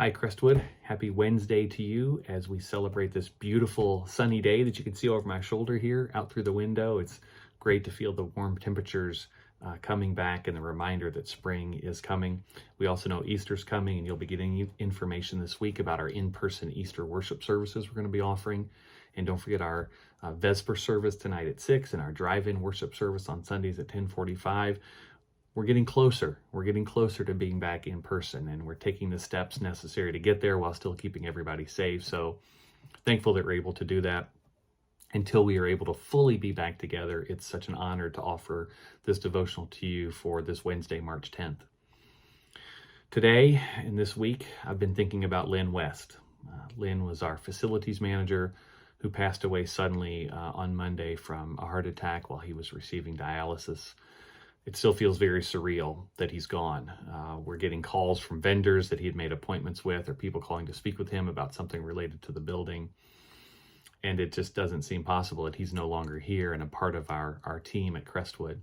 Hi, Crestwood. Happy Wednesday to you as we celebrate this beautiful sunny day that you can see over my shoulder here out through the window. It's great to feel the warm temperatures coming back and the reminder that spring is coming. We also know Easter's coming, and you'll be getting information this week about our in-person Easter worship services we're going to be offering. And don't forget our Vesper service tonight at 6 and our drive-in worship service on Sundays at 10:45. We're getting closer. We're getting closer to being back in person, and we're taking the steps necessary to get there while still keeping everybody safe. So thankful that we're able to do that. Until we are able to fully be back together, it's such an honor to offer this devotional to you for this Wednesday, March 10th. Today and this week, I've been thinking about Lynn West. Lynn was our facilities manager who passed away suddenly on Monday from a heart attack while he was receiving dialysis. It still feels very surreal that he's gone. We're getting calls from vendors that he had made appointments with, or people calling to speak with him about something related to the building. And it just doesn't seem possible that he's no longer here and a part of our team at Crestwood.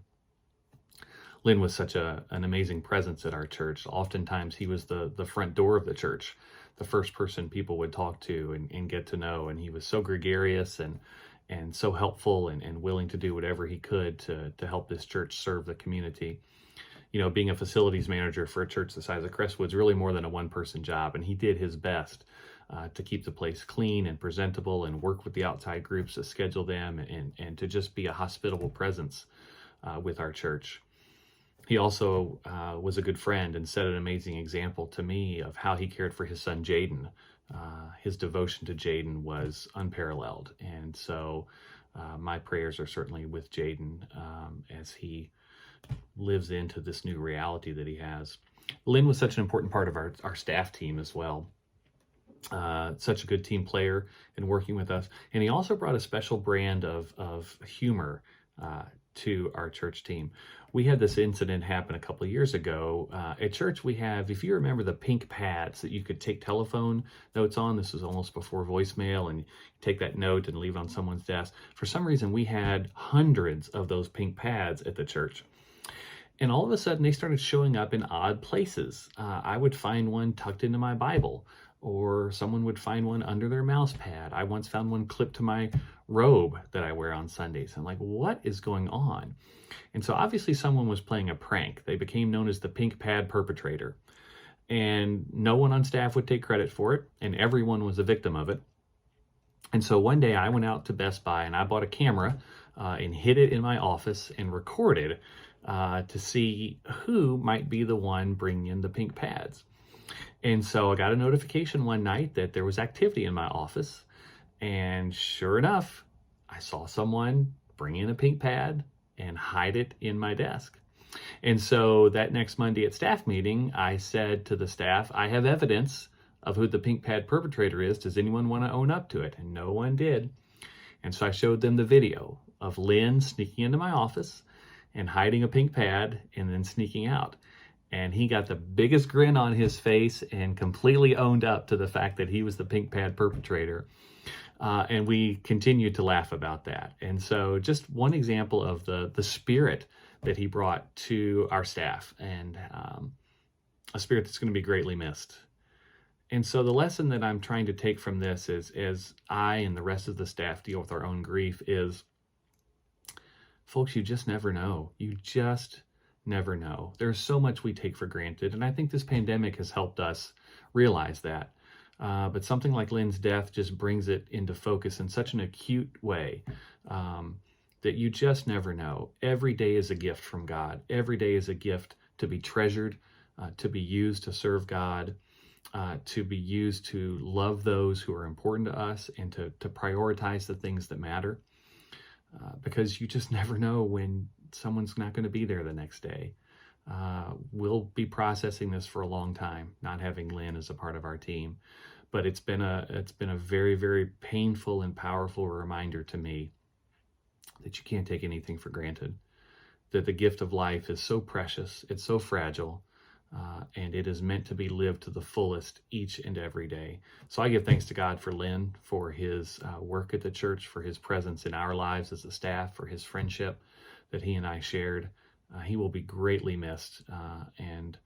Lynn was such an amazing presence at our church. Oftentimes he was the front door of the church, the first person people would talk to and get to know. And he was so gregarious and so helpful and willing to do whatever he could to help this church serve the community. You know, being a facilities manager for a church the size of Crestwood is really more than a one-person job, and he did his best to keep the place clean and presentable and work with the outside groups to schedule them and to just be a hospitable presence with our church. He also was a good friend and set an amazing example to me of how he cared for his son, Jaden. His devotion to Jaden was unparalleled. And so my prayers are certainly with Jaden as he lives into this new reality that he has. Lynn was such an important part of our staff team as well. Such a good team player in working with us. And he also brought a special brand of humor to our church team. We had this incident happen a couple of years ago. At church, we have, if you remember, the pink pads that you could take telephone notes on. This was almost before voicemail, and you take that note and leave it on someone's desk. For some reason, we had hundreds of those pink pads at the church. And all of a sudden, they started showing up in odd places. I would find one tucked into my Bible, or someone would find one under their mouse pad. I once found one clipped to my robe that I wear on Sundays. I'm like, what is going on? And so obviously someone was playing a prank. They became known as the pink pad perpetrator. And no one on staff would take credit for it, and everyone was a victim of it. And so one day I went out to Best Buy and I bought a camera and hid it in my office and recorded to see who might be the one bringing in the pink pads. And so I got a notification one night that there was activity in my office. And sure enough, I saw someone bring in a pink pad and hide it in my desk. And so that next Monday at staff meeting, I said to the staff, I have evidence of who the pink pad perpetrator is. Does anyone want to own up to it? And no one did. And so I showed them the video of Lynn sneaking into my office and hiding a pink pad and then sneaking out. And he got the biggest grin on his face and completely owned up to the fact that he was the pink pad perpetrator. And we continued to laugh about that. And so just one example of the spirit that he brought to our staff, and a spirit that's going to be greatly missed. And so the lesson that I'm trying to take from this is, as I and the rest of the staff deal with our own grief, is, folks, you just never know. You just never know. There's so much we take for granted, and I think this pandemic has helped us realize that. But something like Lynn's death just brings it into focus in such an acute way that you just never know. Every day is a gift from God. Every day is a gift to be treasured, to be used to serve God, to be used to love those who are important to us, and to prioritize the things that matter. Because you just never know when someone's not going to be there the next day. We'll be processing this for a long time, not having Lynn as a part of our team. But it's been a very, very painful and powerful reminder to me that you can't take anything for granted, that the gift of life is so precious, it's so fragile, and it is meant to be lived to the fullest each and every day. So I give thanks to God for Lynn, for his work at the church, for his presence in our lives as a staff, for his friendship that he and I shared. He will be greatly missed, and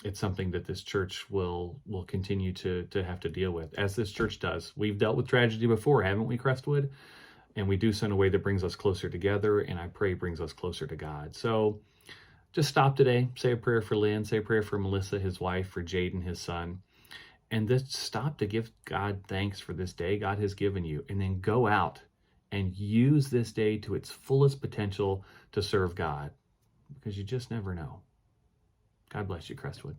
it's something that this church will continue to have to deal with, as this church does. We've dealt with tragedy before, haven't we, Crestwood? And we do so in a way that brings us closer together, and I pray brings us closer to God. So just stop today, say a prayer for Lynn, say a prayer for Melissa, his wife, for Jaden, his son, and just stop to give God thanks for this day God has given you, and then go out and use this day to its fullest potential to serve God, because you just never know. God bless you, Crestwood.